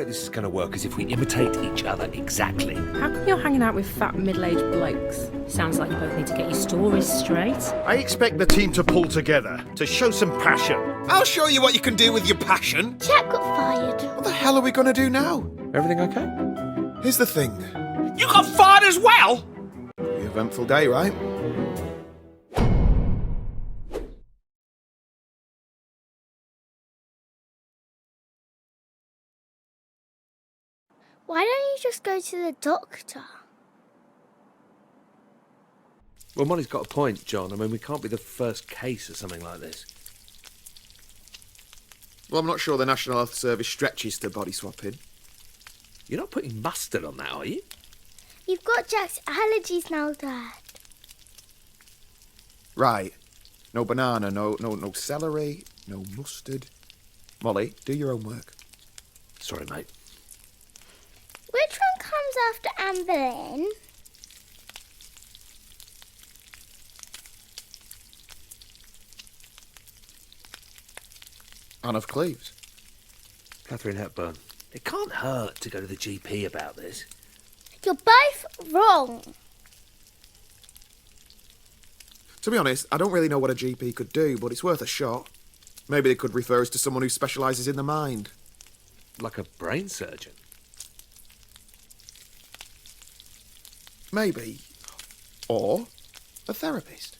way this is going to work is if we imitate each other exactly. How come you're hanging out with fat middle-aged blokes? Sounds like you both need to get your stories straight. I expect the team to pull together, to show some passion. I'll show you what you can do with your passion. Jack got fired. What the hell are we gonna do now? Everything okay? Here's the thing. You got fired as well? Pretty eventful day, right? Why don't you just go to the doctor? Well, Molly's got a point, John. I mean, we can't be the first case of something like this. Well, I'm not sure the National Health Service stretches to body swapping. You're not putting mustard on that, are you? You've got Jack's allergies now, Dad. Right. No banana, no celery, no mustard. Molly, do your homework. Sorry, mate. Which one comes after Anne Boleyn? Anne of Cleves. Catherine Hepburn. It can't hurt to go to the GP about this. You're both wrong. To be honest, I don't really know what a GP could do, but it's worth a shot. Maybe they could refer us to someone who specialises in the mind. Like a brain surgeon. Maybe. Or a therapist.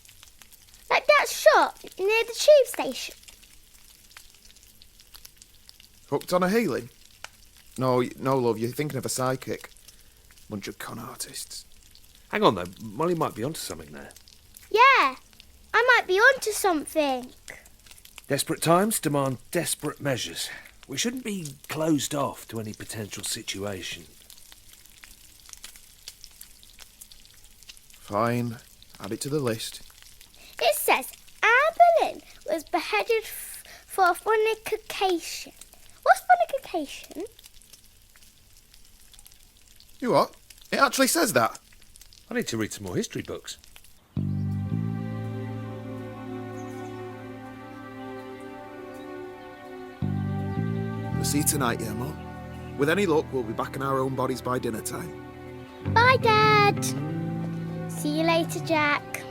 Like that shop near the tube station. Hooked on a healing? No, love, you're thinking of a psychic. Bunch of con artists. Hang on, though. Molly might be onto something there. Yeah, I might be onto something. Desperate times demand desperate measures. We shouldn't be closed off to any potential situation. Fine. Add it to the list. It says Anne Boleyn was beheaded for fornication. What's fornication? You what? It actually says that. I need to read some more history books. We'll see you tonight, yeah, Mum? With any luck, we'll be back in our own bodies by dinner time. Bye, Dad. See you later, Jack.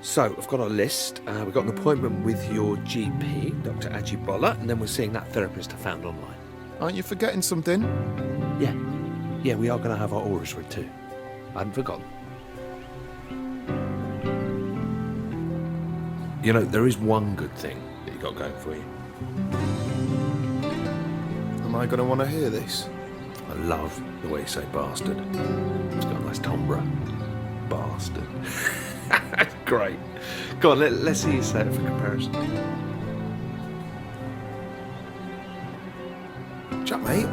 So, I've got a list. We've got an appointment with your GP, Dr. Ajibola, and then we're seeing that therapist I found online. Aren't you forgetting something? Yeah, we are going to have our auras read too. I hadn't forgotten. You know, there is one good thing that you got going for you. Am I going to want to hear this? I love the way you say bastard. It's got a nice timbre. Bastard. Great. Go on, let's see you say it for comparison. Jack, mate,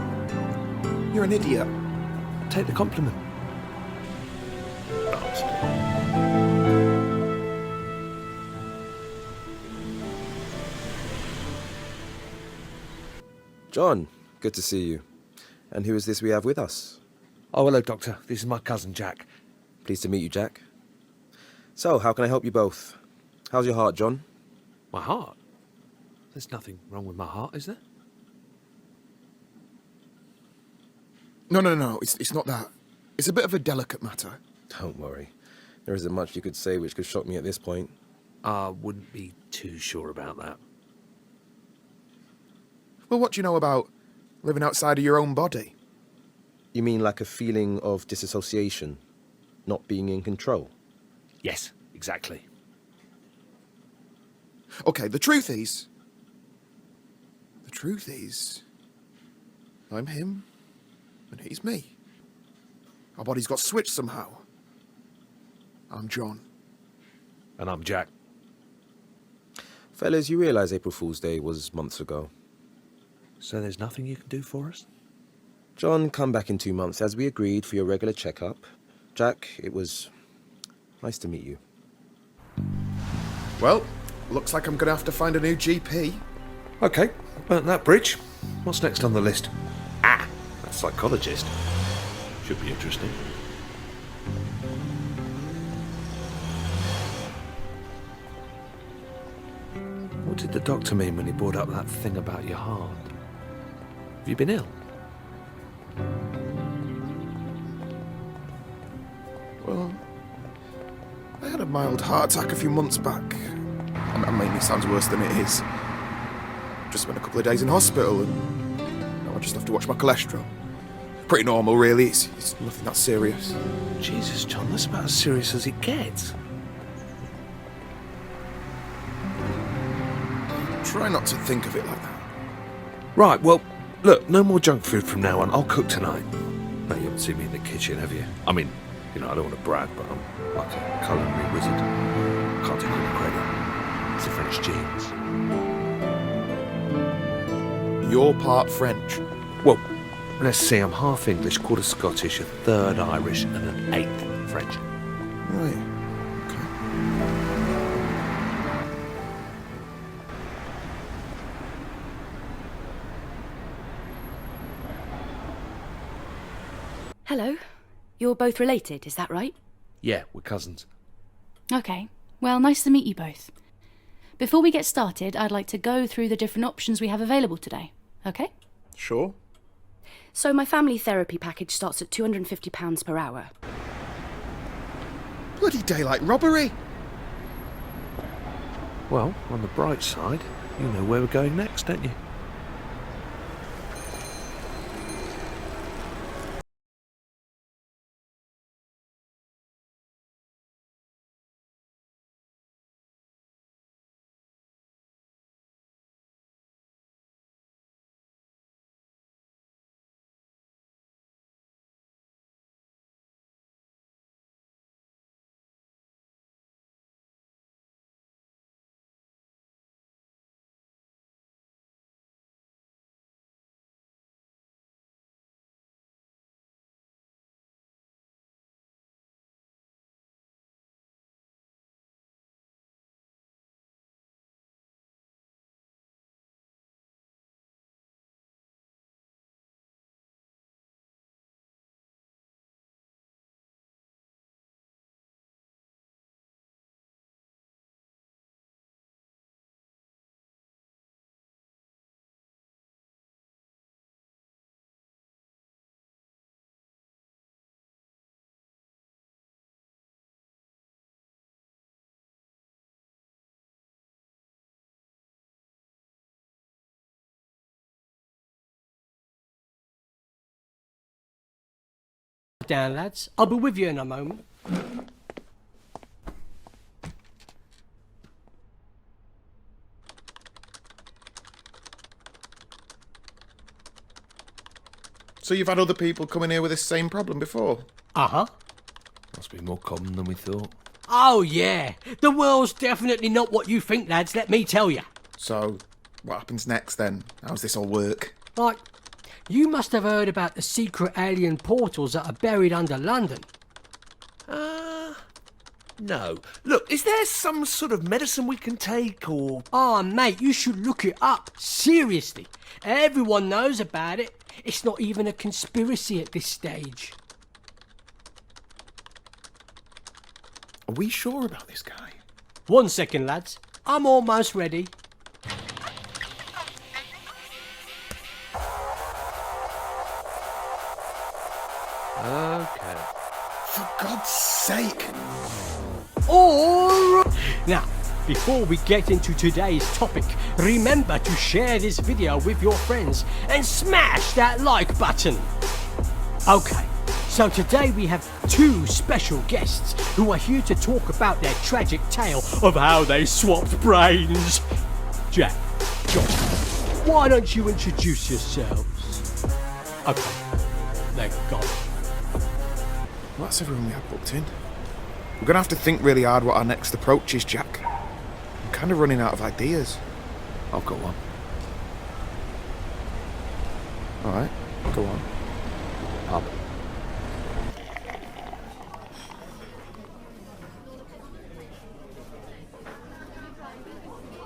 you're an idiot. Take the compliment. Bastard. John, good to see you. And who is this we have with us? Oh, hello, Doctor. This is my cousin, Jack. Pleased to meet you, Jack. So, how can I help you both? How's your heart, John? My heart? There's nothing wrong with my heart, is there? No, it's not that. It's a bit of a delicate matter. Don't worry. There isn't much you could say which could shock me at this point. I wouldn't be too sure about that. Well, what do you know about living outside of your own body? You mean like a feeling of disassociation? Not being in control? Yes, exactly. Okay, the truth is, I'm him, and he's me. Our bodies got switched somehow. I'm John. And I'm Jack. Fellas, you realise April Fool's Day was months ago. So there's nothing you can do for us? John, come back in 2 months as we agreed for your regular checkup. Jack, it was nice to meet you. Well, looks like I'm going to have to find a new GP. Okay, burnt that bridge. What's next on the list? Ah, that psychologist. Should be interesting. What did the doctor mean when he brought up that thing about your heart? Have you been ill? Well, I had a mild heart attack a few months back. And maybe it sounds worse than it is. Just spent a couple of days in hospital and now I just have to watch my cholesterol. Pretty normal, really. It's nothing that serious. Jesus, John, that's about as serious as it gets. Try not to think of it like that. Right, well, look, no more junk food from now on. I'll cook tonight. No, you haven't seen me in the kitchen, have you? I mean, you know, I don't want to brag, but I'm like a culinary wizard. Can't take all the credit. It's the French genes. You're part French. Well, let's see, I'm half English, quarter Scottish, a third Irish, and an eighth French. Right. Hello. You're both related, is that right? Yeah, we're cousins. Okay. Well, nice to meet you both. Before we get started, I'd like to go through the different options we have available today. Okay? Sure. So my family therapy package starts at £250 per hour. Bloody daylight robbery! Well, on the bright side, you know where we're going next, don't you? Down, lads. I'll be with you in a moment. So you've had other people come in here with this same problem before? Uh-huh. Must be more common than we thought. Oh, yeah. The world's definitely not what you think, lads, let me tell you. So, what happens next then? How's this all work? Like, you must have heard about the secret alien portals that are buried under London. No. Look, is there some sort of medicine we can take, or... Oh, mate, you should look it up. Seriously. Everyone knows about it. It's not even a conspiracy at this stage. Are we sure about this guy? 1 second, lads. I'm almost ready. Okay. For God's sake! All right. Now, before we get into today's topic, remember to share this video with your friends and smash that like button. Okay, so today we have two special guests who are here to talk about their tragic tale of how they swapped brains. Jack, John, why don't you introduce yourselves? Okay, they're gone. Well, that's everyone we had booked in. We're going to have to think really hard what our next approach is, Jack. I'm kind of running out of ideas. I've got one. Alright, go on. Pub.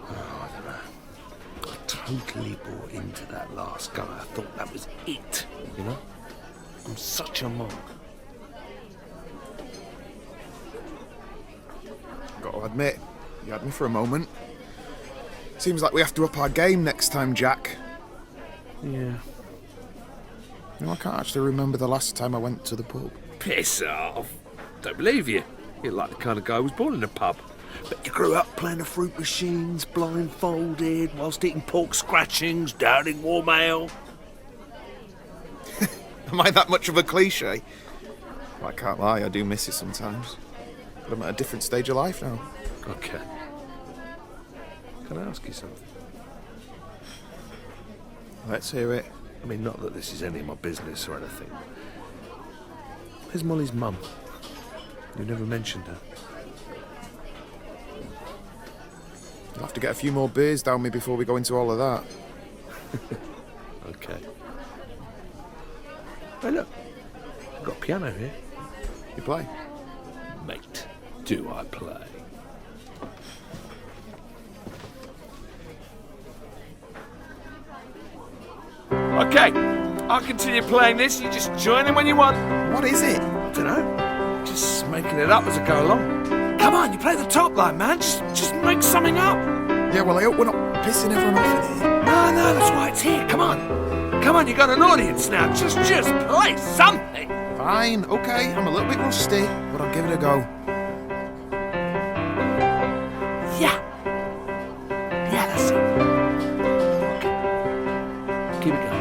Oh, I don't know. I totally bought into that last guy. I thought that was it, you know? I'm such a monk. Got to admit, you had me for a moment. Seems like we have to up our game next time, Jack. Yeah. You know, I can't actually remember the last time I went to the pub. Piss off. Don't believe you. You're like the kind of guy who was born in a pub. But you grew up playing the fruit machines, blindfolded, whilst eating pork scratchings, downing warm ale. Am I that much of a cliche? Well, I can't lie, I do miss it sometimes. But I'm at a different stage of life now. Okay. Can I ask you something? Let's hear it. I mean, not that this is any of my business or anything. Where's Molly's mum? You never mentioned her. You'll have to get a few more beers down me before we go into all of that. Okay. Hey, look. I've got a piano here. You play? Mate, do I play? Okay, I'll continue playing this. You just join in when you want. What is it? I don't know. Just making it up as I go along. Come on, you play the top line, man. Just make something up. Yeah, well, I hope we're not pissing everyone off in here. No, that's why it's here. Come on. Come on, you got an audience now. Just play something. Fine, okay, I'm a little bit rusty, but I'll give it a go. Yeah. Yeah, that's it. Okay. Keep it going.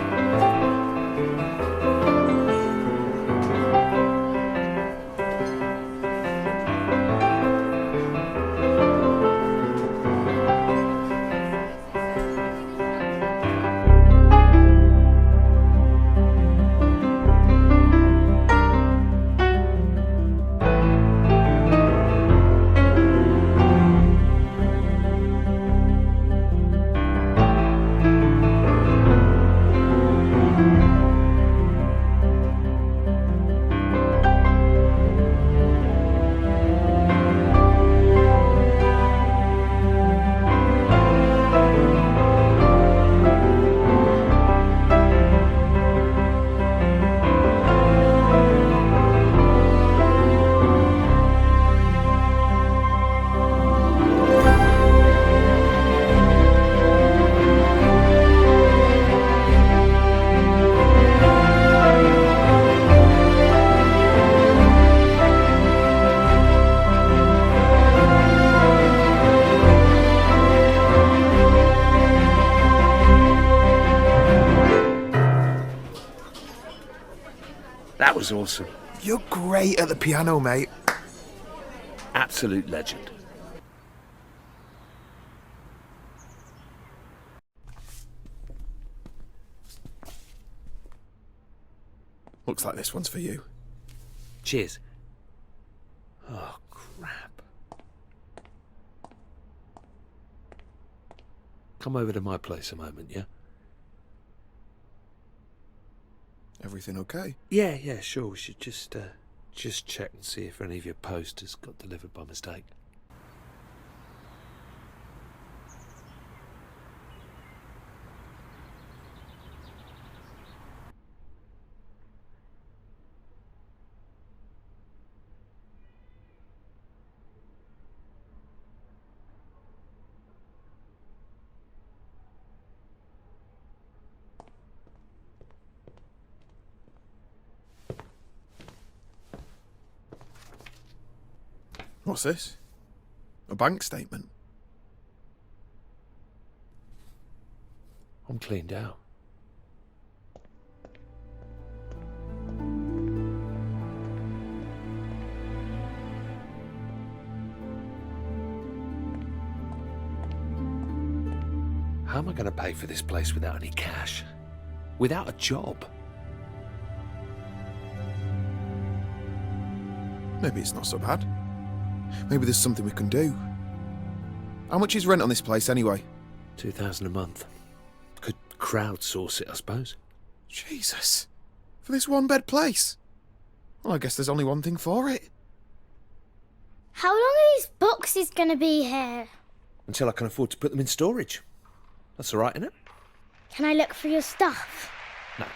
That was awesome. You're great at the piano, mate. Absolute legend. Looks like this one's for you. Cheers. Oh, crap. Come over to my place a moment, yeah? Everything okay? Yeah, sure. We should just check and see if any of your posters got delivered by mistake. What's this? A bank statement? I'm cleaned out. How am I going to pay for this place without any cash? Without a job? Maybe it's not so bad. Maybe there's something we can do. How much is rent on this place anyway? 2,000 a month. Could crowdsource it, I suppose. Jesus. For this one-bed place? Well, I guess there's only one thing for it. How long are these boxes going to be here? Until I can afford to put them in storage. That's all right, isn't it? Can I look for your stuff? No.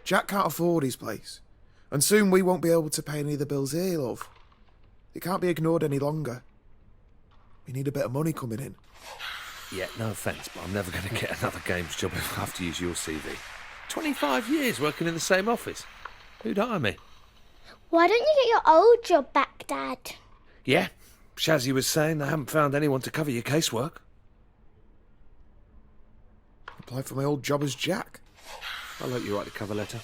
Jack can't afford his place. And soon we won't be able to pay any of the bills here, love. It can't be ignored any longer. We need a bit of money coming in. Yeah, no offence, but I'm never going to get another games job if I have to use your CV. 25 years working in the same office. Who'd hire me? Why don't you get your old job back, Dad? Yeah, Shazzy was saying they haven't found anyone to cover your casework. Apply for my old job as Jack. I'll let you write the cover letter.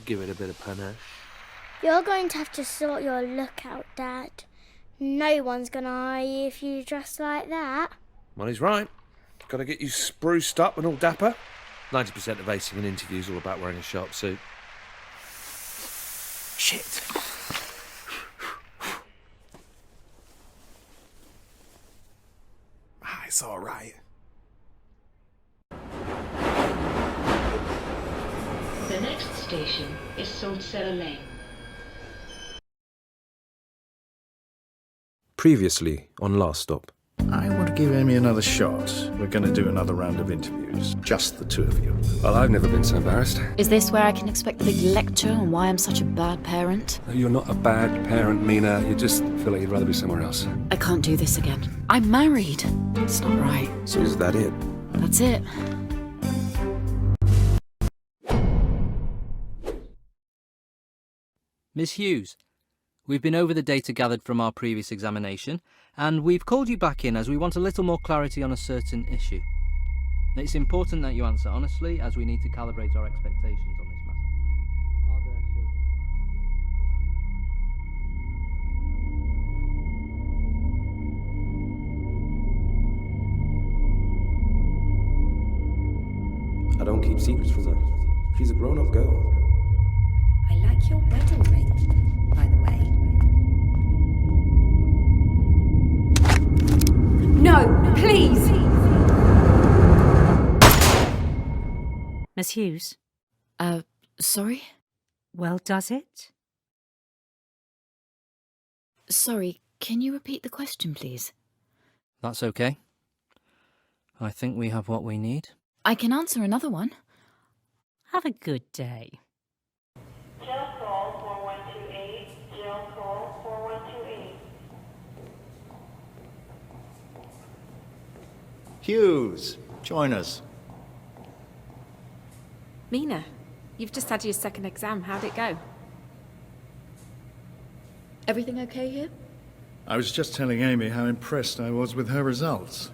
Give it a bit of panache. You're going to have to sort your look out, Dad. No one's going to hire you if you dress like that. Well, he's right. Got to get you spruced up and all dapper. 90% of acing an interview is all about wearing a sharp suit. Shit. It's all right. The next station is Saltcellar Lane. Previously on Last Stop. I want to give Amy another shot. We're going to do another round of interviews. Just the two of you. Well, I've never been so embarrassed. Is this where I can expect the big lecture on why I'm such a bad parent? You're not a bad parent, Mina. You just feel like you'd rather be somewhere else. I can't do this again. I'm married. It's not right. So is that it? That's it. Miss Hughes, we've been over the data gathered from our previous examination, and we've called you back in as we want a little more clarity on a certain issue. It's important that you answer honestly, as we need to calibrate our expectations on this matter. Are there I don't keep secrets from her. She's a grown-up girl. I like your wedding ring, by the way. No, please! Miss Hughes? Sorry? Well, does it? Sorry, can you repeat the question, please? That's okay. I think we have what we need. I can answer another one. Have a good day. Jail call 4128. Jail call 4128. Hughes, join us. Mina, you've just had your second exam. How'd it go? Everything okay here? I was just telling Amy how impressed I was with her results.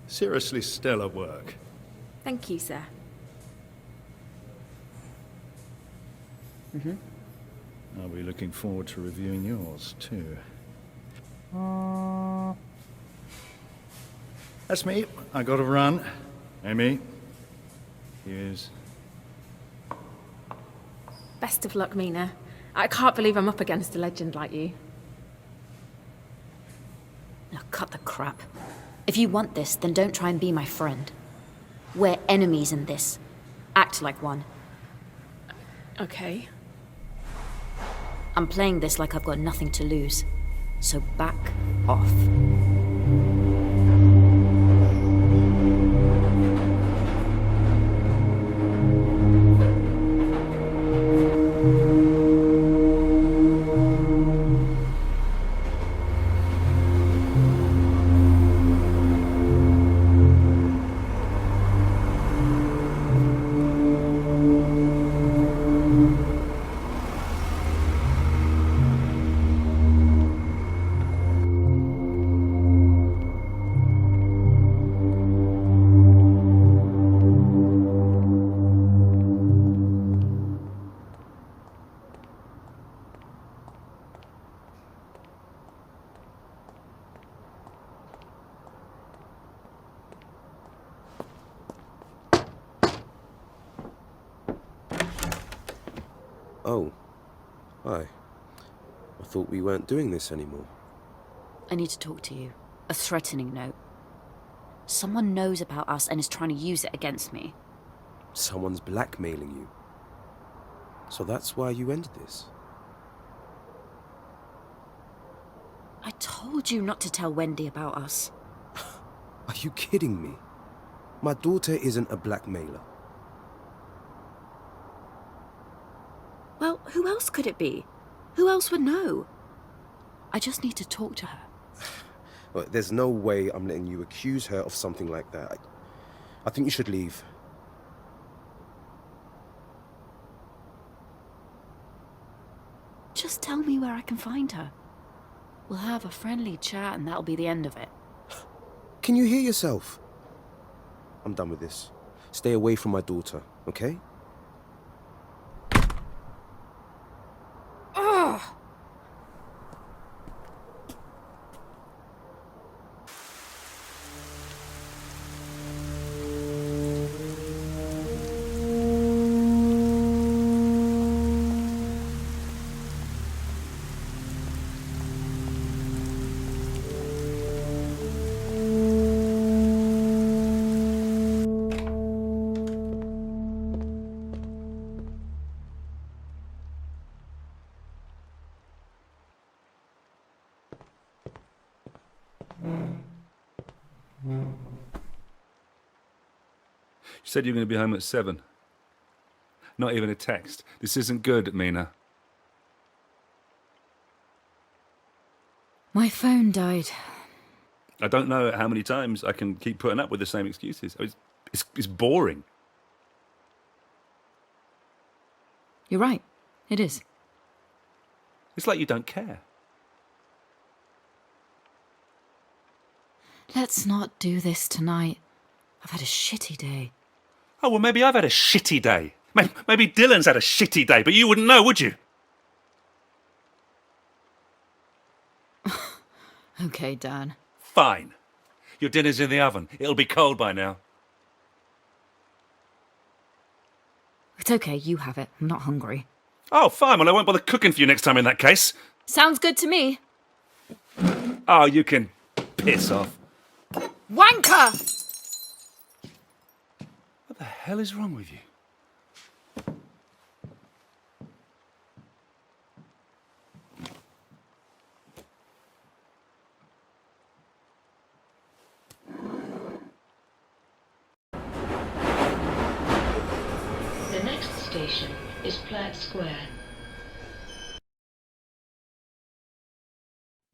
Seriously stellar work. Thank you, sir. I'll be looking forward to reviewing yours, too. That's me. I gotta run. Amy. Hughes. Best of luck, Mina. I can't believe I'm up against a legend like you. Now cut the crap. If you want this, then don't try and be my friend. We're enemies in this. Act like one. Okay. I'm playing this like I've got nothing to lose. So back off. Oh. Hi. I thought we weren't doing this anymore. I need to talk to you. A threatening note. Someone knows about us and is trying to use it against me. Someone's blackmailing you. So that's why you ended this? I told you not to tell Wendy about us. Are you kidding me? My daughter isn't a blackmailer. Well, who else could it be? Who else would know? I just need to talk to her. Well, there's no way I'm letting you accuse her of something like that. I think you should leave. Just tell me where I can find her. We'll have a friendly chat and that'll be the end of it. Can you hear yourself? I'm done with this. Stay away from my daughter, okay? Ugh! You said you were going to be home at 7. Not even a text. This isn't good, Mina. My phone died. I don't know how many times I can keep putting up with the same excuses. It's boring. You're right. It is. It's like you don't care. Let's not do this tonight. I've had a shitty day. Oh, well, maybe I've had a shitty day. Maybe Dylan's had a shitty day, but you wouldn't know, would you? Okay, Dan. Fine. Your dinner's in the oven. It'll be cold by now. It's okay, you have it. I'm not hungry. Oh, fine. Well, I won't bother cooking for you next time in that case. Sounds good to me. Oh, you can piss off. Wanker! What the hell is wrong with you? The next station is Platt Square.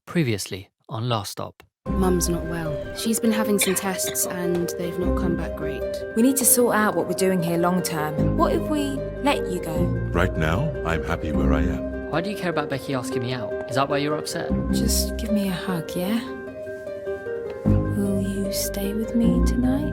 Previously on Last Stop. Mum's not well. She's been having some tests and they've not come back great. We need to sort out what we're doing here long term. What if we let you go? Right now, I'm happy where I am. Why do you care about Becky asking me out? Is that why you're upset? Just give me a hug, yeah? Will you stay with me tonight?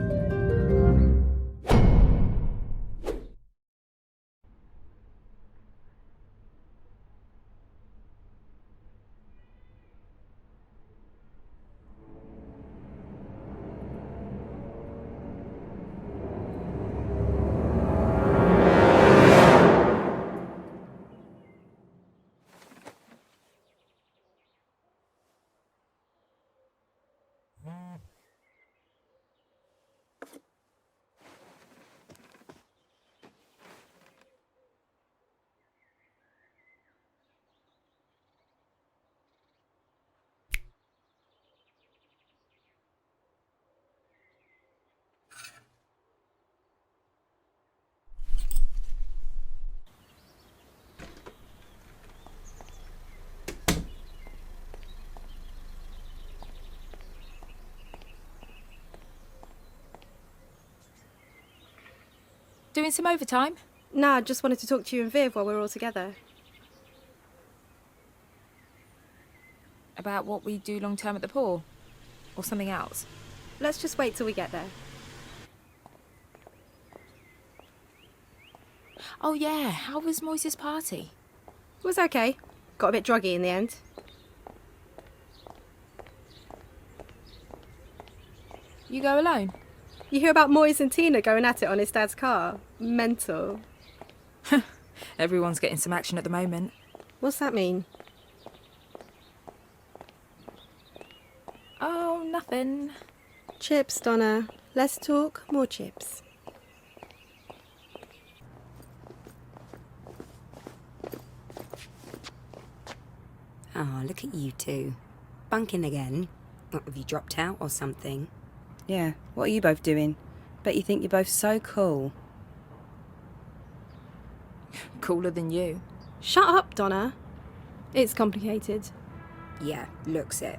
Doing some overtime? Nah, just wanted to talk to you and Viv while we're all together. About what we do long term at the pool? Or something else? Let's just wait till we get there. Oh yeah, how was Moise's party? It was okay. Got a bit druggy in the end. You go alone? You hear about Moise and Tina going at it on his dad's car? Mental. Everyone's getting some action at the moment. What's that mean? Oh, nothing. Chips, Donna. Less talk, more chips. Ah, look at you two. Bunking again? What, have you dropped out or something? Yeah, what are you both doing? Bet you think you're both so cool. Cooler than you. Shut up, Donna. It's complicated. Yeah, looks it.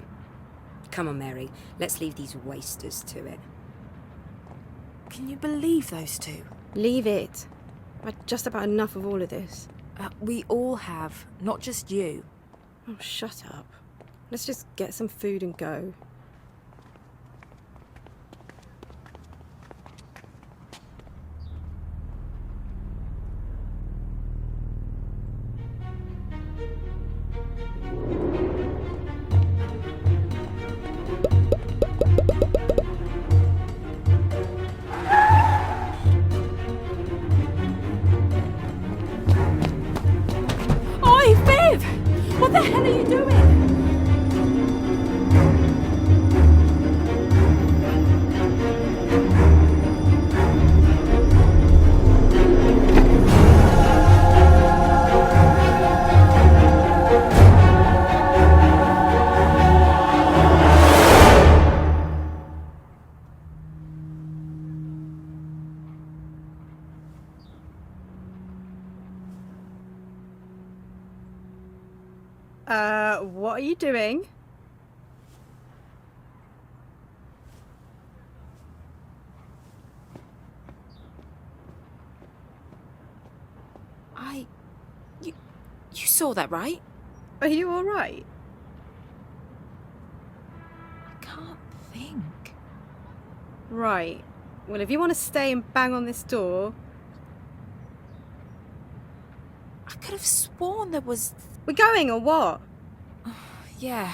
Come on, Mary. Let's leave these wasters to it. Can you believe those two? Leave it. I've just about enough of all of this. We all have, not just you. Oh, shut up. Let's just get some food and go. Oi, Viv! What the hell are you doing? What are you doing? You saw that, right? Are you alright? I can't think. Right. Well, if you want to stay and bang on this door... I could have sworn there was... We're going, or what? Yeah.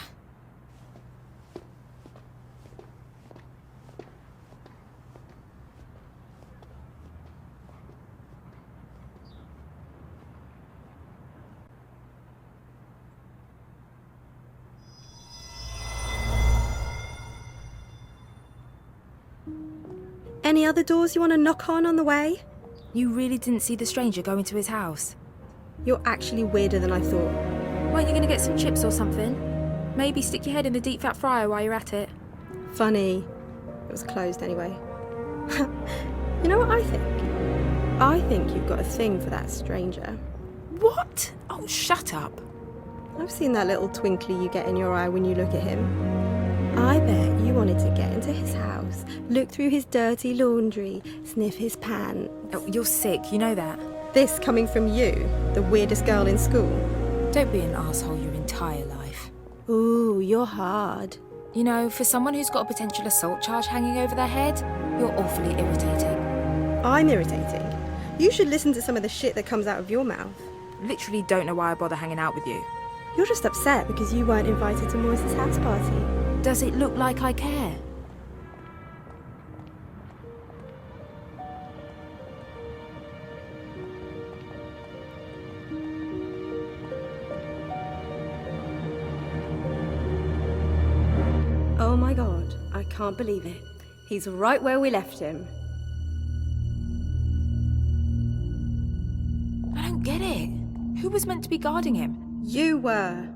Any other doors you want to knock on the way? You really didn't see the stranger go into his house? You're actually weirder than I thought. Weren't you going to get some chips or something? Maybe stick your head in the deep fat fryer while you're at it? Funny. It was closed anyway. You know what I think? I think you've got a thing for that stranger. What? Oh, shut up. I've seen that little twinkly you get in your eye when you look at him. I bet you wanted to get into his house, look through his dirty laundry, sniff his pants. Oh, you're sick, you know that. This coming from you, the weirdest girl in school. Don't be an asshole your entire life. Ooh, you're hard. You know, for someone who's got a potential assault charge hanging over their head, you're awfully irritating. I'm irritating. You should listen to some of the shit that comes out of your mouth. Literally don't know why I bother hanging out with you. You're just upset because you weren't invited to Moise's house party. Does it look like I care? Oh my god, I can't believe it. He's right where we left him. I don't get it. Who was meant to be guarding him? You were.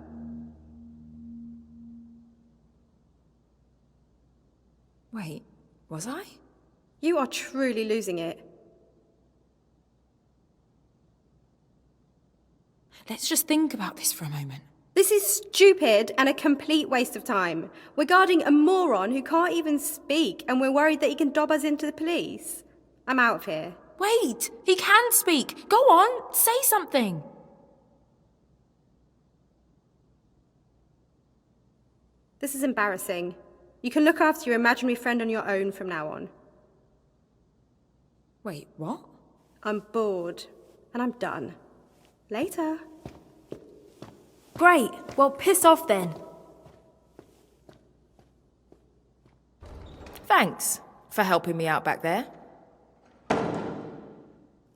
Wait, was I? You are truly losing it. Let's just think about this for a moment. This is stupid and a complete waste of time. We're guarding a moron who can't even speak, and we're worried that he can dob us into the police. I'm out of here. Wait, he can speak. Go on, say something. This is embarrassing. You can look after your imaginary friend on your own from now on. Wait, what? I'm bored, and I'm done. Later. Great, well piss off then. Thanks for helping me out back there.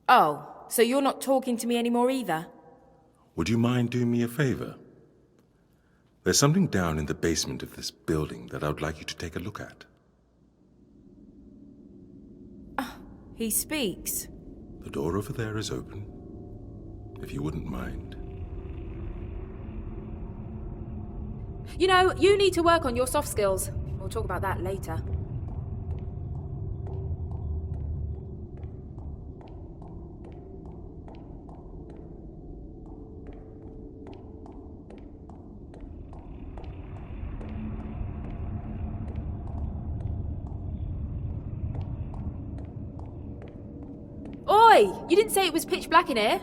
Oh, so you're not talking to me anymore either? Would you mind doing me a favor? There's something down in the basement of this building that I would like you to take a look at. He speaks. The door over there is open, if you wouldn't mind. You know, you need to work on your soft skills. We'll talk about that later. Oi! You didn't say it was pitch black in here?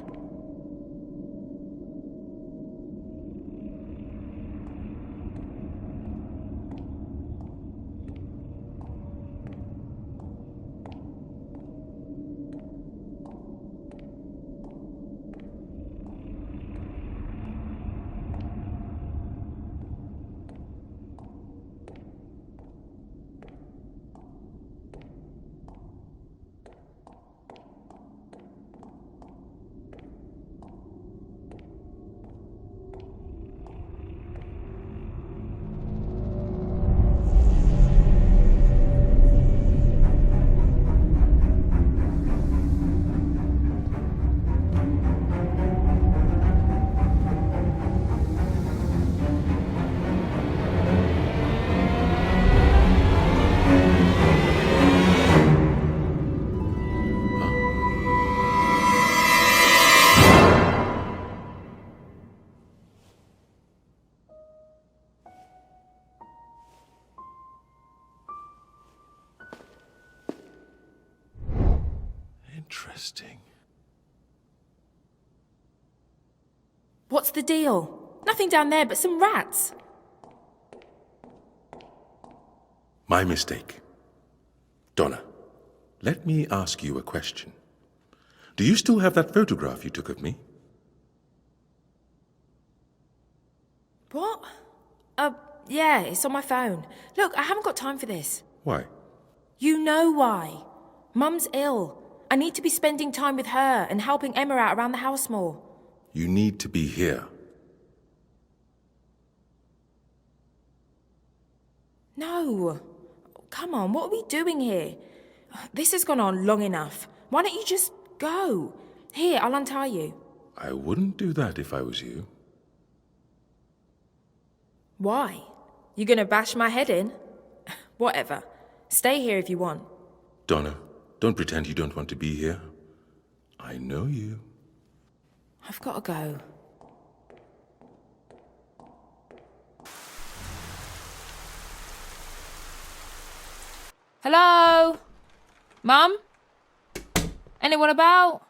Interesting. What's the deal? Nothing down there but some rats. My mistake. Donna, let me ask you a question. Do you still have that photograph you took of me? What? Yeah, it's on my phone. Look, I haven't got time for this. Why? You know why. Mum's ill. I need to be spending time with her and helping Emma out around the house more. You need to be here. No. Come on, what are we doing here? This has gone on long enough. Why don't you just go? Here, I'll untie you. I wouldn't do that if I was you. Why? You gonna bash my head in? Whatever. Stay here if you want. Donna, don't pretend you don't want to be here. I know you. I've got to go. Hello? Mum? Anyone about?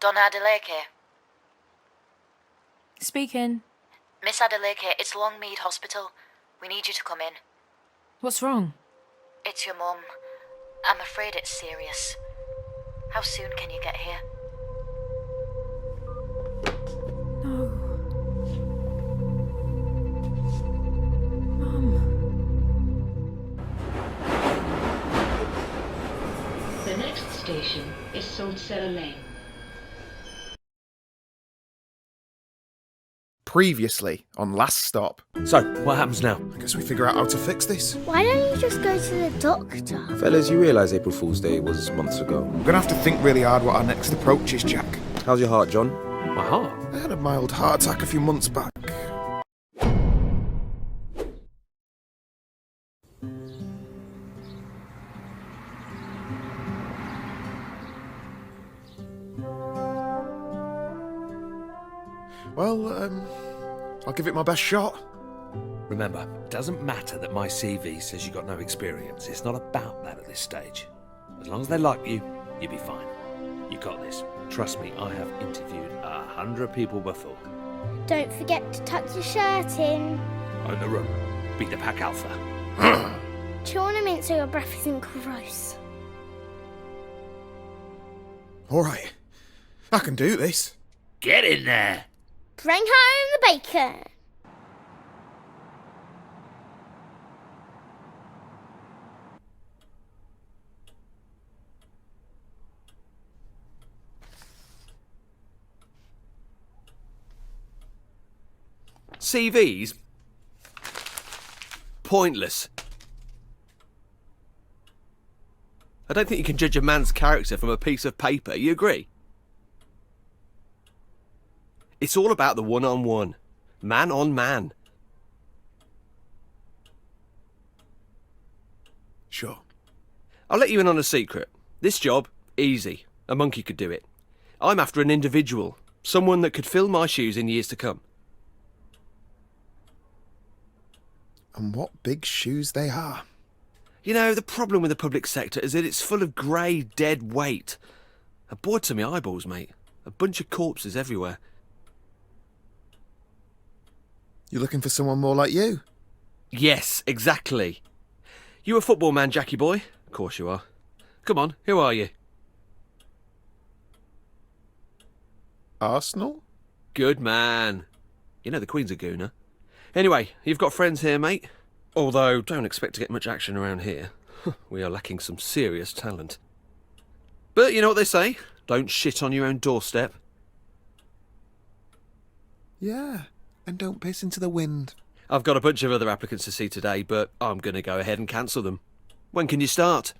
Donna Adeleke. Speaking. Miss Adeleke, it's Longmead Hospital. We need you to come in. What's wrong? It's your mum. I'm afraid it's serious. How soon can you get here? The next station is Saltcellar Lane. Previously on Last Stop. So, what happens now? I guess we figure out how to fix this. Why don't you just go to the doctor? Fellas, you realise April Fool's Day was months ago. We're gonna have to think really hard what our next approach is, Jack. How's your heart, John? My heart? I had a mild heart attack a few months back. Well, I'll give it my best shot. Remember, it doesn't matter that my CV says you got no experience. It's not about that at this stage. As long as they like you, you'll be fine. You got this. Trust me, I have interviewed 100 people before. Don't forget to tuck your shirt in. Own the room. Beat the pack alpha. Chew on a mint so your breath isn't gross. Alright, I can do this. Get in there! Bring home the bacon. CVs? Pointless. I don't think you can judge a man's character from a piece of paper, you agree? It's all about the one-on-one. Man on man. Sure. I'll let you in on a secret. This job, easy. A monkey could do it. I'm after an individual. Someone that could fill my shoes in years to come. And what big shoes they are. You know, the problem with the public sector is that it's full of grey, dead weight. A bore to my eyeballs, mate. A bunch of corpses everywhere. You're looking for someone more like you? Yes, exactly. You a football man, Jackie boy? Of course you are. Come on, who are you? Arsenal? Good man. You know the Queen's a gooner. Anyway, you've got friends here, mate. Although, don't expect to get much action around here. We are lacking some serious talent. But you know what they say? Don't shit on your own doorstep. Yeah, and don't piss into the wind. I've got a bunch of other applicants to see today, but I'm going to go ahead and cancel them. When can you start?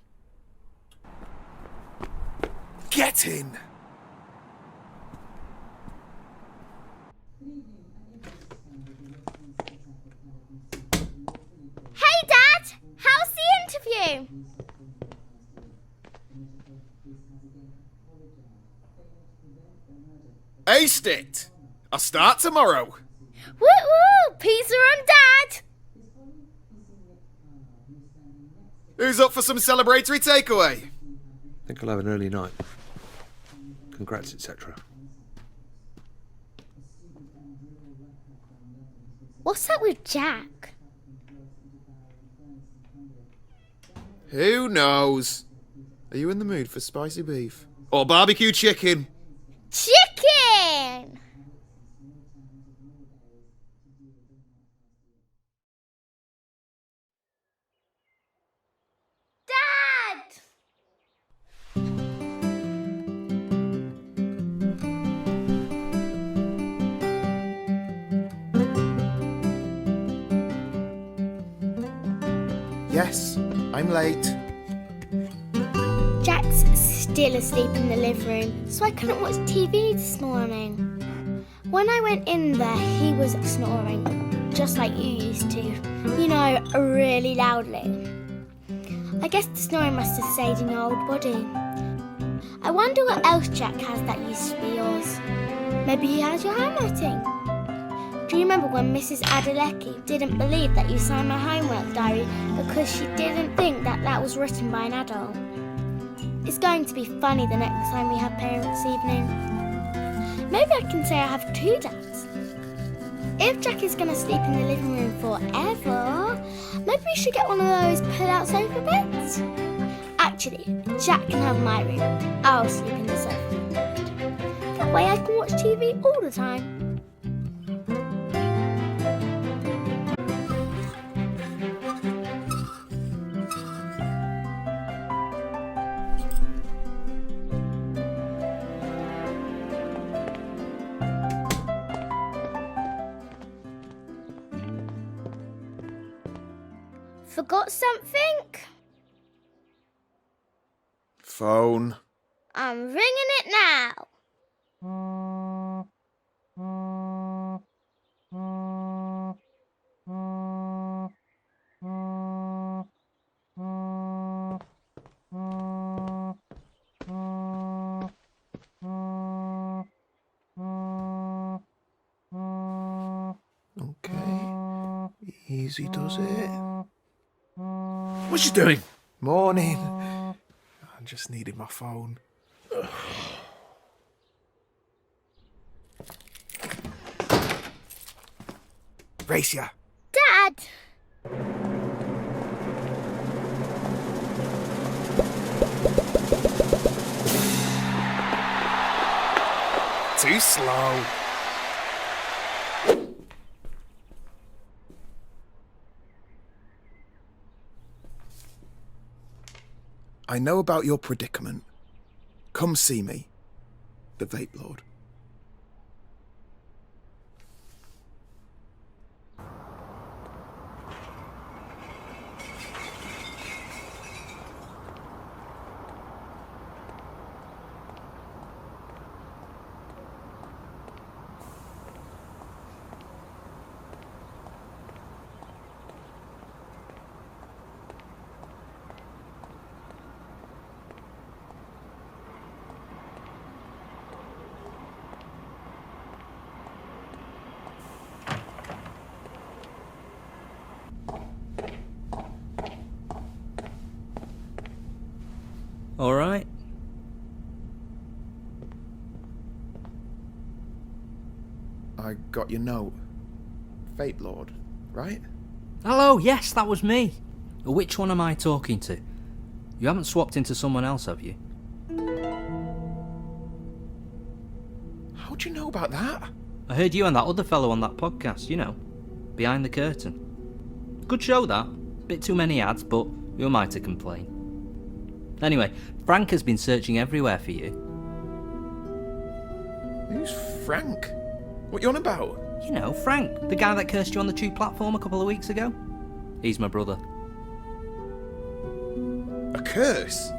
Get in! Hey, Dad! How's the interview? Aced it! I'll start tomorrow. Woo woo! Pizza and Dad! Who's up for some celebratory takeaway? I think I'll have an early night. Congrats, etc. What's up with Jack? Who knows? Are you in the mood for spicy beef? Or barbecue chicken? Chicken! Dad! Yes, I'm late. Jack's still asleep in the living room, so I couldn't watch TV this morning. When I went in there, he was snoring, just like you used to. You know, really loudly. I guess the snoring must have stayed in your old body. I wonder what else Jack has that used to be yours. Maybe he has your handwriting. Do you remember when Mrs. Adelecki didn't believe that you signed my homework diary because she didn't think that that was written by an adult? It's going to be funny the next time we have parents' evening. Maybe I can say I have 2 dads. If Jack is going to sleep in the living room forever, maybe we should get one of those pull-out sofa beds. Actually, Jack can have my room. I'll sleep in the sofa bed. That way I can watch TV all the time. Forgot something? Phone. I'm ringing it now. Okay. Easy does it. What's she doing? Morning. I just needed my phone. Race ya. Dad! Too slow. I know about your predicament. Come see me, the Vape Lord. All right. I got your note. Vape Lord, right? Hello, yes, that was me. Which one am I talking to? You haven't swapped into someone else, have you? How'd you know about that? I heard you and that other fellow on that podcast, you know, Behind the Curtain. Good show, that. Bit too many ads, but who am I to complain? Anyway, Frank has been searching everywhere for you. Who's Frank? What you on about? You know, Frank, the guy that cursed you on the tube platform a couple of weeks ago. He's my brother. A curse?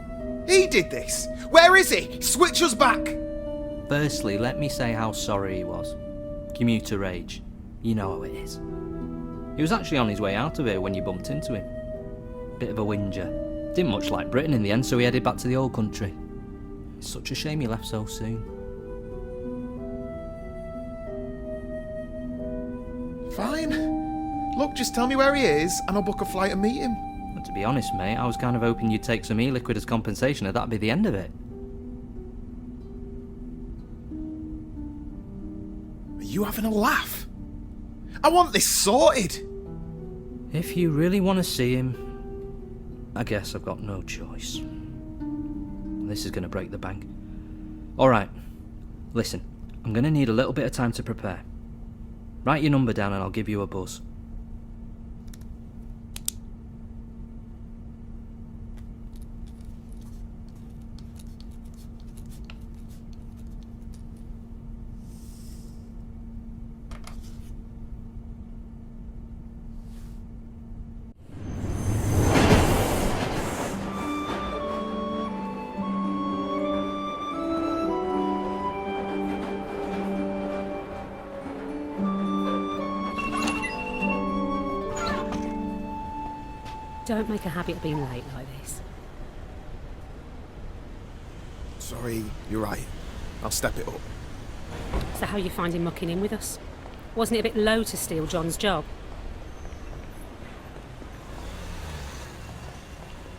He did this! Where is he? Switch us back! Firstly, let me say how sorry he was. Commuter rage. You know how it is. He was actually on his way out of here when you bumped into him. Bit of a whinger. Didn't much like Britain in the end, so he headed back to the old country. It's such a shame he left so soon. Fine. Look, just tell me where he is and I'll book a flight and meet him. Well, to be honest, mate, I was kind of hoping you'd take some e-liquid as compensation and that'd be the end of it. Are you having a laugh? I want this sorted. If you really want to see him, I guess I've got no choice. This is going to break the bank. Alright, listen, I'm going to need a little bit of time to prepare. Write your number down and I'll give you a buzz. Don't make a habit of being late like this. Sorry, you're right. I'll step it up. So how are you finding mucking in with us? Wasn't it a bit low to steal John's job?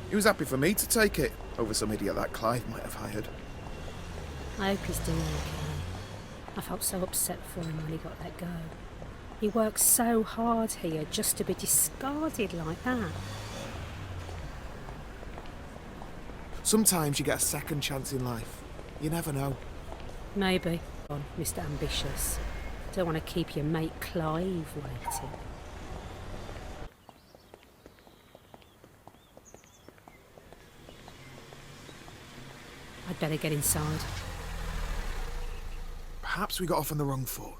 He was happy for me to take it over some idiot that Clive might have hired. I hope he's doing okay. I felt so upset for him when he got let go. He worked so hard here just to be discarded like that. Sometimes you get a second chance in life. You never know. Maybe. On, Mr. Ambitious. Don't want to keep your mate Clive waiting. I'd better get inside. Perhaps we got off on the wrong foot.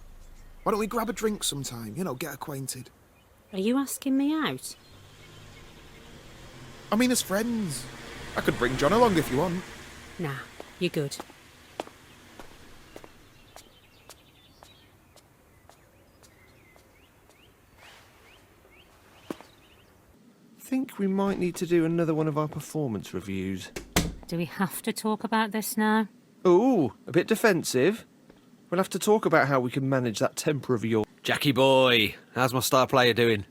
Why don't we grab a drink sometime? You know, get acquainted. Are you asking me out? I mean, as friends. I could bring John along if you want. Nah, you're good. Think we might need to do another one of our performance reviews. Do we have to talk about this now? Ooh, a bit defensive. We'll have to talk about how we can manage that temper of yours. Jackie boy, how's my star player doing?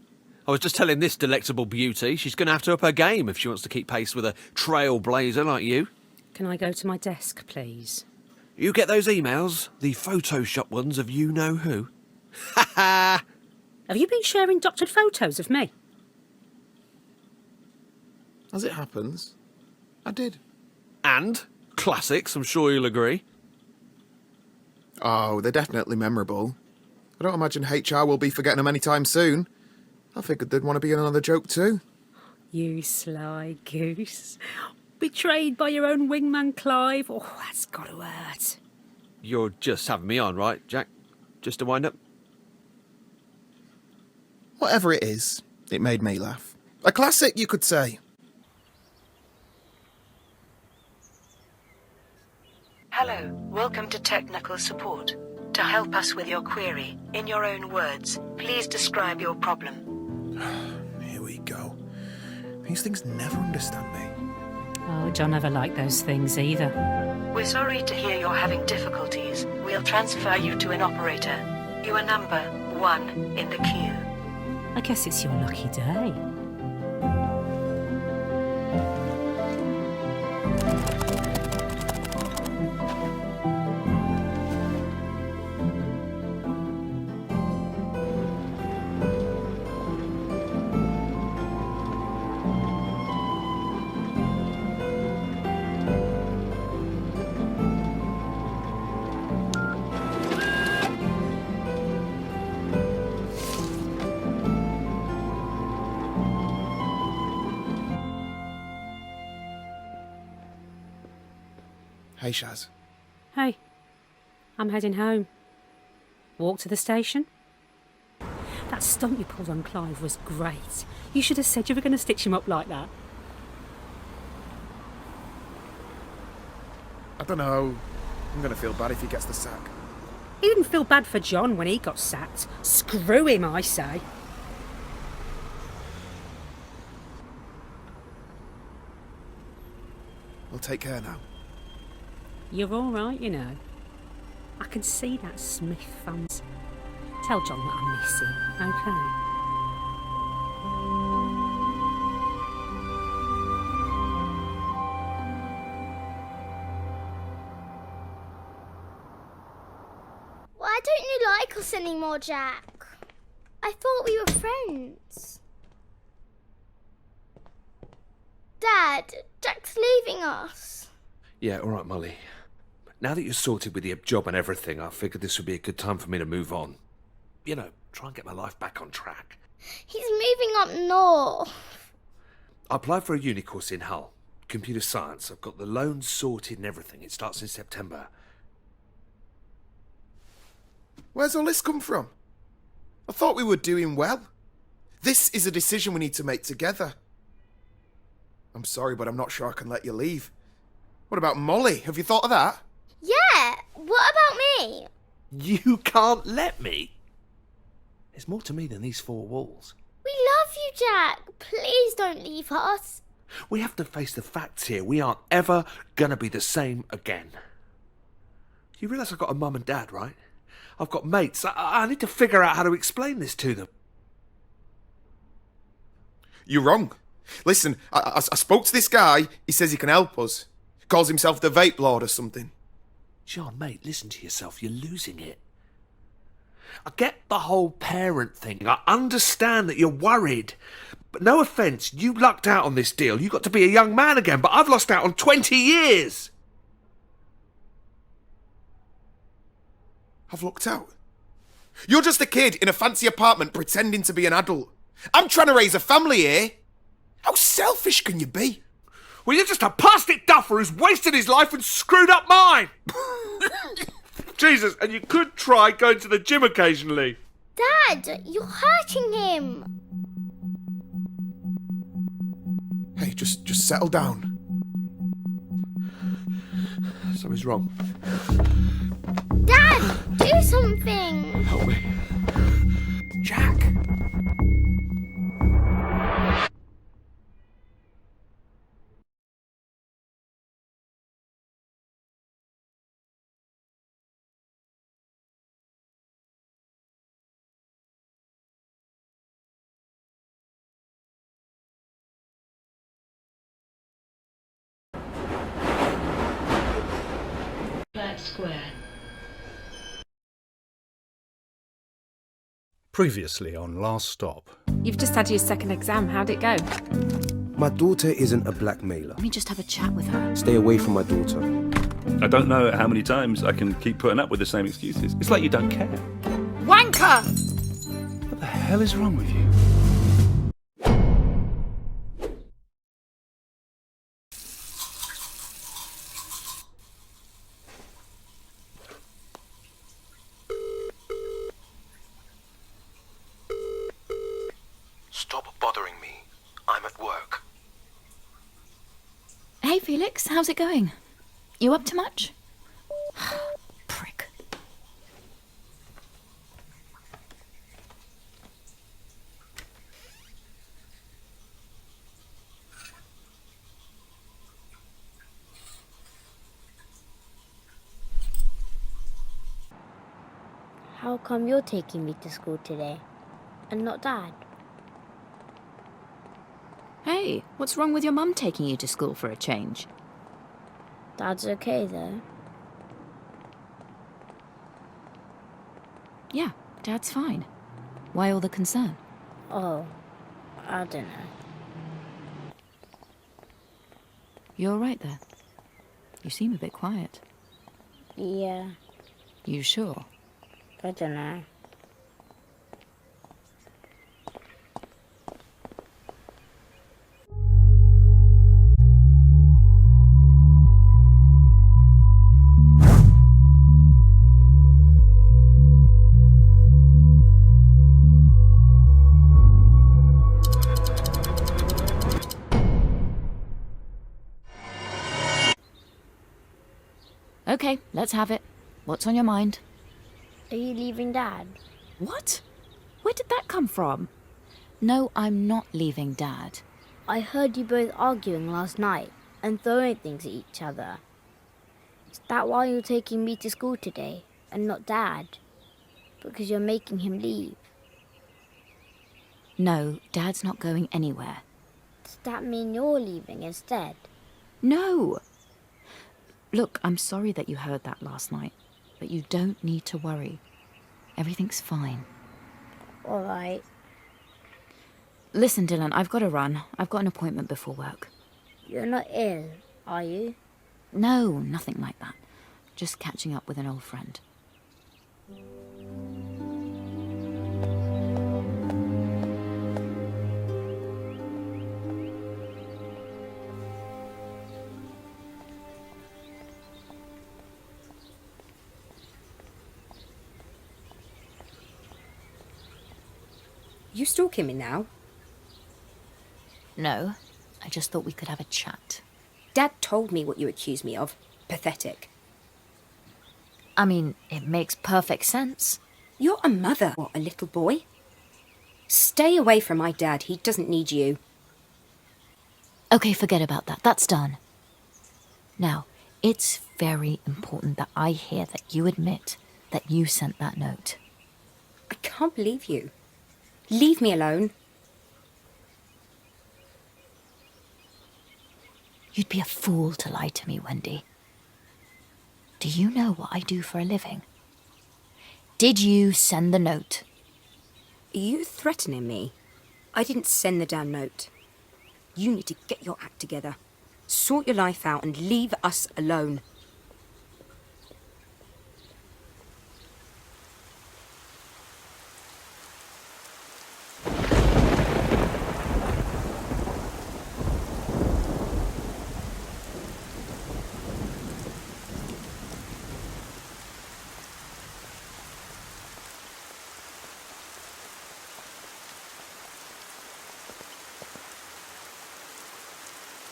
I was just telling this delectable beauty she's going to have to up her game if she wants to keep pace with a trailblazer like you. Can I go to my desk, please? You get those emails? The Photoshop ones of you-know-who? Ha ha! Have you been sharing doctored photos of me? As it happens, I did. And? Classics, I'm sure you'll agree. Oh, they're definitely memorable. I don't imagine HR will be forgetting them anytime soon. I figured they'd want to be in another joke too. You sly goose. Betrayed by your own wingman Clive. Oh, that's got to hurt. You're just having me on, right, Jack? Just to wind up? Whatever it is, it made me laugh. A classic, you could say. Hello, welcome to technical support. To help us with your query, in your own words, please describe your problem. Here we go. These things never understand me. Oh, John never liked those things either. We're sorry to hear you're having difficulties. We'll transfer you to an operator. You are number 1 in the queue. I guess it's your lucky day. Hey, Shaz. Hey, I'm heading home. Walk to the station? That stunt you pulled on Clive was great. You should have said you were going to stitch him up like that. I don't know. I'm going to feel bad if he gets the sack. He didn't feel bad for John when he got sacked. Screw him, I say. Well, take care now. You're all right, you know. I can see that Smith fancy. Tell John that I miss him, okay? Why don't you like us anymore, Jack? I thought we were friends. Dad, Jack's leaving us. Yeah, all right, Molly. Now that you're sorted with your job and everything, I figured this would be a good time for me to move on. You know, try and get my life back on track. He's moving up north. I applied for a uni course in Hull. Computer science. I've got the loans sorted and everything. It starts in September. Where's all this come from? I thought we were doing well. This is a decision we need to make together. I'm sorry, but I'm not sure I can let you leave. What about Molly? Have you thought of that? Yeah, what about me? You can't let me? There's more to me than these four walls. We love you, Jack. Please don't leave us. We have to face the facts here. We aren't ever gonna be the same again. You realise I've got a mum and dad, right? I've got mates. I need to figure out how to explain this to them. You're wrong. Listen, I spoke to this guy. He says he can help us. Calls himself the Vape Lord or something. John, mate, listen to yourself. You're losing it. I get the whole parent thing. I understand that you're worried. But no offence, you lucked out on this deal. You got to be a young man again, but I've lost out on 20 years. I've lucked out. You're just a kid in a fancy apartment pretending to be an adult. I'm trying to raise a family here. How selfish can you be? Well, you're just a plastic duffer who's wasted his life and screwed up mine. Jesus, and you could try going to the gym occasionally. Dad, you're hurting him. Hey, just settle down. Something's wrong. Dad, do something. Help me. Jack. Square. Previously on Last Stop. You've just had your second exam. How'd it go? My daughter isn't a blackmailer. Let me just have a chat with her. Stay away from my daughter. I don't know how many times I can keep putting up with the same excuses. It's like you don't care. Wanker! What the hell is wrong with you? Stop bothering me. I'm at work. Hey, Felix, how's it going? You up to much? Prick. How come you're taking me to school today and not Dad? Hey, what's wrong with your mum taking you to school for a change? Dad's okay though. Yeah, Dad's fine. Why all the concern? Oh, I don't know. You all right there? You seem a bit quiet. Yeah, You sure? I don't know. Okay, let's have it. What's on your mind? Are you leaving Dad? What? Where did that come from? No, I'm not leaving Dad. I heard you both arguing last night and throwing things at each other. Is that why you're taking me to school today and not Dad? Because you're making him leave. No, Dad's not going anywhere. Does that mean you're leaving instead? No! Look, I'm sorry that you heard that last night, but you don't need to worry. Everything's fine. All right. Listen, Dylan, I've got to run. I've got an appointment before work. You're not ill, are you? No, nothing like that. Just catching up with an old friend. You stalking me now? No, I just thought we could have a chat. Dad told me what you accused me of. Pathetic. I mean, it makes perfect sense. You're a mother, what, a little boy? Stay away from my dad. He doesn't need you. Okay, forget about that. That's done. Now, it's very important that I hear that you admit that you sent that note. I can't believe you. Leave me alone. You'd be a fool to lie to me, Wendy. Do you know what I do for a living? Did you send the note? Are you threatening me? I didn't send the damn note. You need to get your act together. Sort your life out and leave us alone.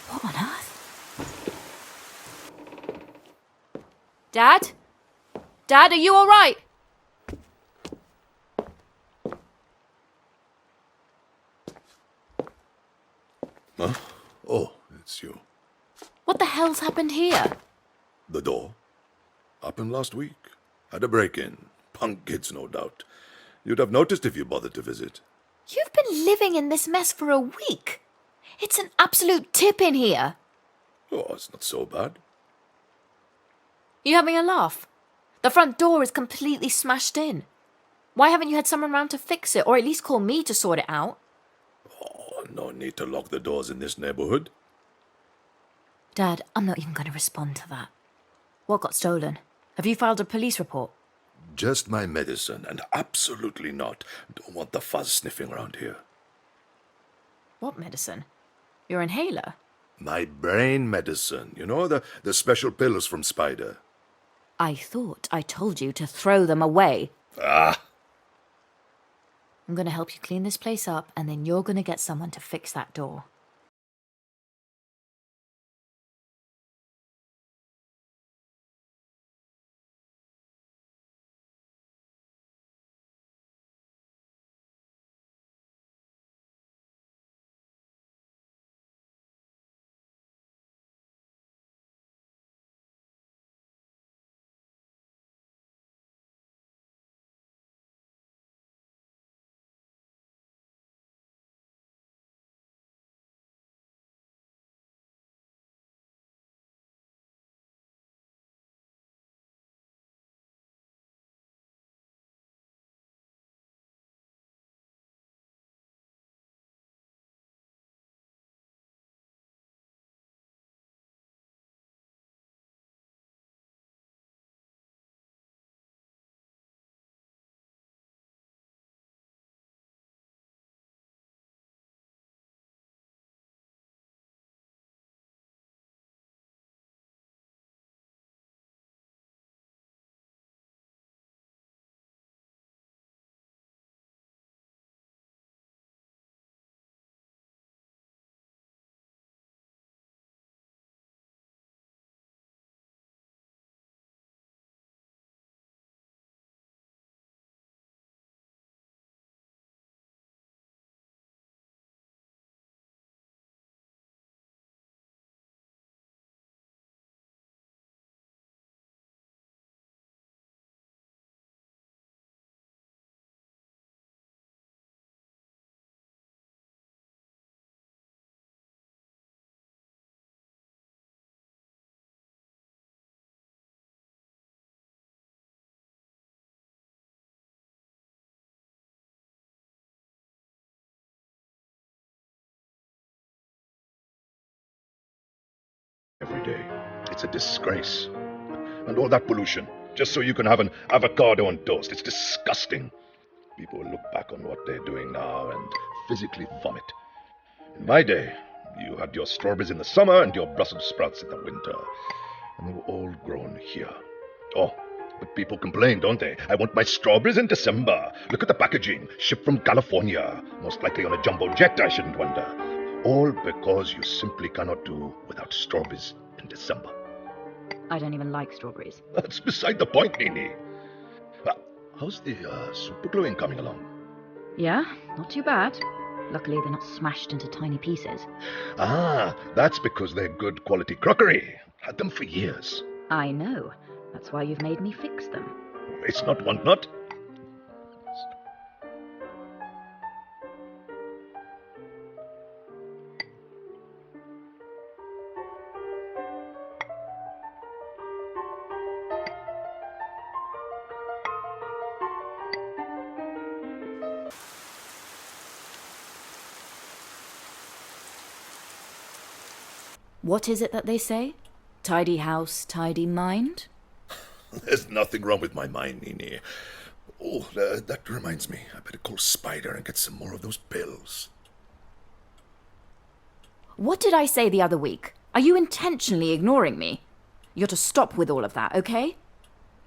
What on earth? Dad? Dad, are you all right? Huh? Oh, it's you. What the hell's happened here? The door. Happened last week. Had a break-in. Punk kids, no doubt. You'd have noticed if you bothered to visit. You've been living in this mess for a week. It's an absolute tip in here. Oh, it's not so bad. You having a laugh? The front door is completely smashed in. Why haven't you had someone around to fix it, or at least call me to sort it out? Oh, no need to lock the doors in this neighborhood. Dad, I'm not even going to respond to that. What got stolen? Have you filed a police report? Just my medicine, and absolutely not. Don't want the fuzz sniffing around here. What medicine? Your inhaler? My brain medicine. You know, the special pills from Spider. I thought I told you to throw them away. Ah! I'm going to help you clean this place up, and then you're going to get someone to fix that door. every day. It's a disgrace. And all that pollution, just so you can have an avocado on toast. It's disgusting. People will look back on what they're doing now and physically vomit. In my day, you had your strawberries in the summer and your Brussels sprouts in the winter. And they were all grown here. Oh, but people complain, don't they? I want my strawberries in December. Look at the packaging. Shipped from California. Most likely on a jumbo jet, I shouldn't wonder. All because you simply cannot do without strawberries in December. I don't even like strawberries. That's beside the point, Nini. How's the super gluing coming along? Yeah, not too bad. Luckily, they're not smashed into tiny pieces. Ah, that's because they're good quality crockery. Had them for years. I know. That's why you've made me fix them. It's not one nut. What is it that they say? Tidy house, tidy mind? There's nothing wrong with my mind, Nini. Oh, that reminds me. I better call Spider and get some more of those pills. What did I say the other week? Are you intentionally ignoring me? You're to stop with all of that, okay?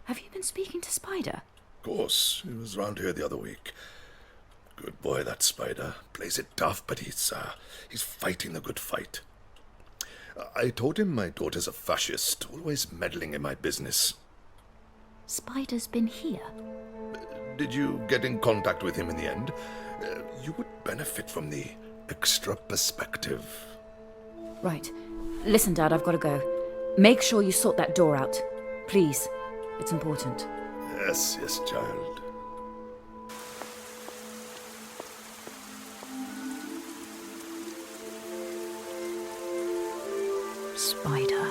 Have you been speaking to Spider? Of course. He was round here the other week. Good boy, that Spider. Plays it tough, but he's fighting the good fight. I told him my daughter's a fascist, always meddling in my business. Spider's been here. Did you get in contact with him in the end? You would benefit from the extra perspective. Right. Listen, Dad, I've got to go. Make sure you sort that door out. Please. It's important. Yes, yes, child. Spider.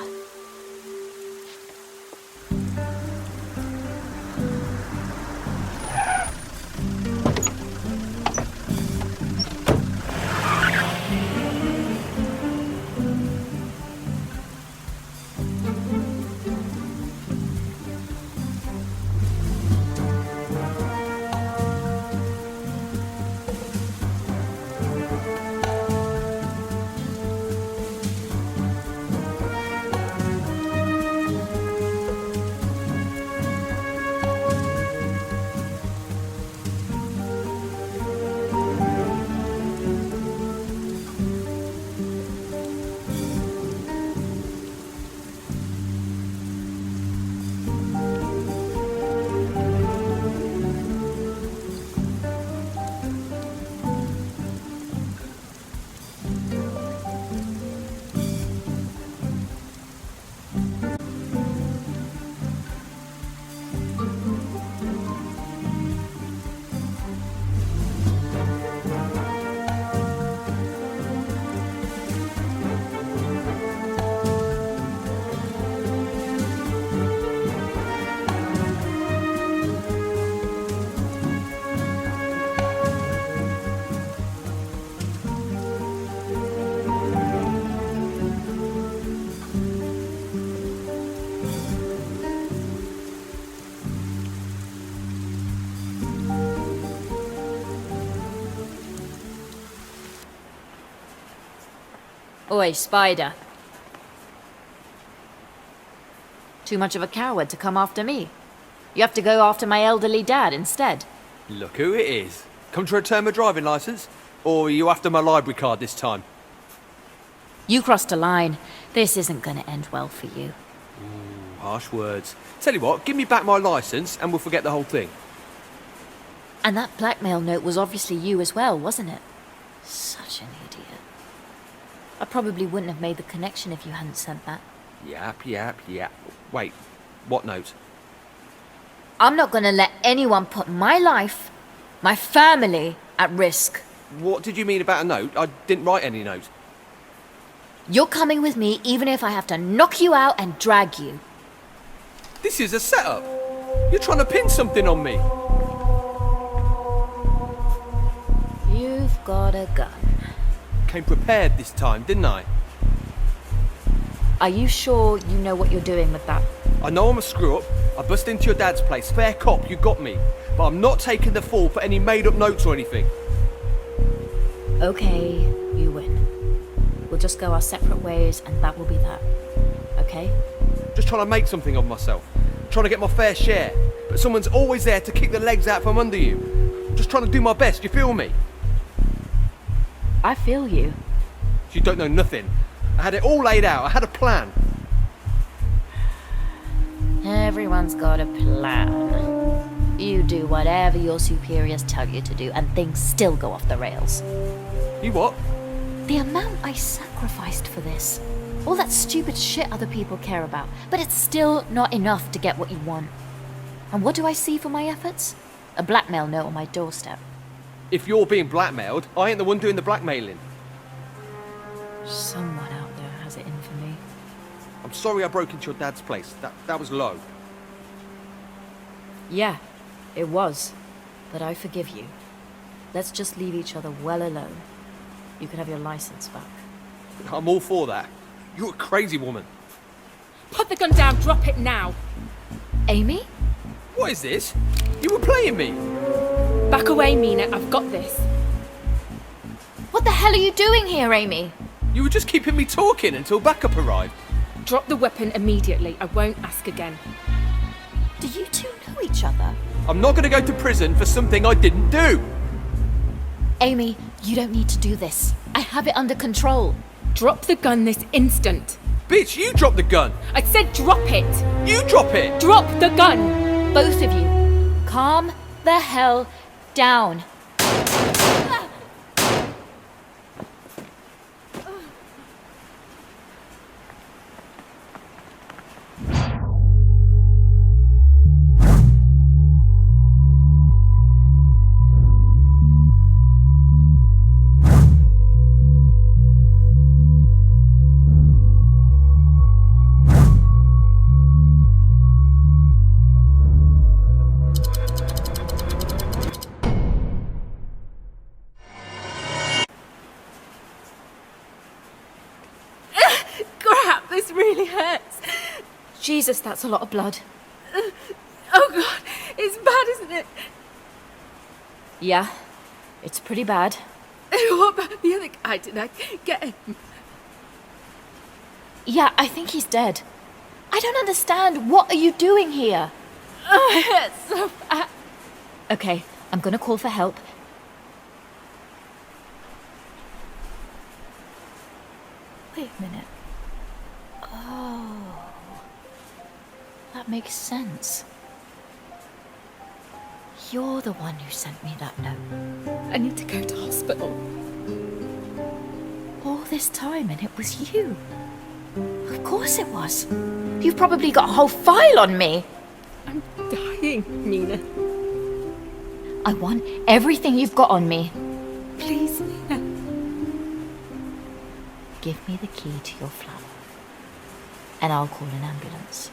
Oi, Spider. Too much of a coward to come after me. You have to go after my elderly dad instead. Look who it is. Come to return my driving licence? Or are you after my library card this time? You crossed a line. This isn't going to end well for you. Ooh, harsh words. Tell you what, give me back my licence and we'll forget the whole thing. And that blackmail note was obviously you as well, wasn't it? Such an idiot. I probably wouldn't have made the connection if you hadn't sent that. Yap. Wait, what note? I'm not going to let anyone put my life, my family, at risk. What did you mean about a note? I didn't write any note. You're coming with me even if I have to knock you out and drag you. This is a setup. You're trying to pin something on me. You've got a gun. Came prepared this time, didn't I? Are you sure you know what you're doing with that? I know I'm a screw-up. I bust into your dad's place. Fair cop, you got me. But I'm not taking the fall for any made-up notes or anything. Okay, you win. We'll just go our separate ways and that will be that. Okay? Just trying to make something of myself. Trying to get my fair share. But someone's always there to kick the legs out from under you. Just trying to do my best, you feel me? I feel you. You don't know nothing. I had it all laid out. I had a plan. Everyone's got a plan. You do whatever your superiors tell you to do and things still go off the rails. You what? The amount I sacrificed for this. All that stupid shit other people care about. But it's still not enough to get what you want. And what do I see for my efforts? A blackmail note on my doorstep. If you're being blackmailed, I ain't the one doing the blackmailing. Someone out there has it in for me. I'm sorry I broke into your dad's place. That was low. Yeah, it was. But I forgive you. Let's just leave each other well alone. You can have your license back. I'm all for that. You're a crazy woman. Put the gun down, drop it now. Amy? What is this? You were playing me. Back away, Mina, I've got this. What the hell are you doing here, Amy? You were just keeping me talking until backup arrived. Drop the weapon immediately. I won't ask again. Do you two know each other? I'm not going to go to prison for something I didn't do. Amy, you don't need to do this. I have it under control. Drop the gun this instant. Bitch, you drop the gun. I said drop it. You drop it. Drop the gun. Both of you, calm the hell down. Jesus, that's a lot of blood. Oh God, it's bad, isn't it? Yeah, it's pretty bad. What about the other guy? Did I get him? Yeah, I think he's dead. I don't understand. What are you doing here? Oh, it hurts so bad. Okay, I'm gonna call for help. Wait a minute. Oh. That makes sense. You're the one who sent me that note. I need to go to hospital. All this time and it was you. Of course it was. You've probably got a whole file on me. I'm dying, Mina. I want everything you've got on me. Please, Mina. Give me the key to your flat, and I'll call an ambulance.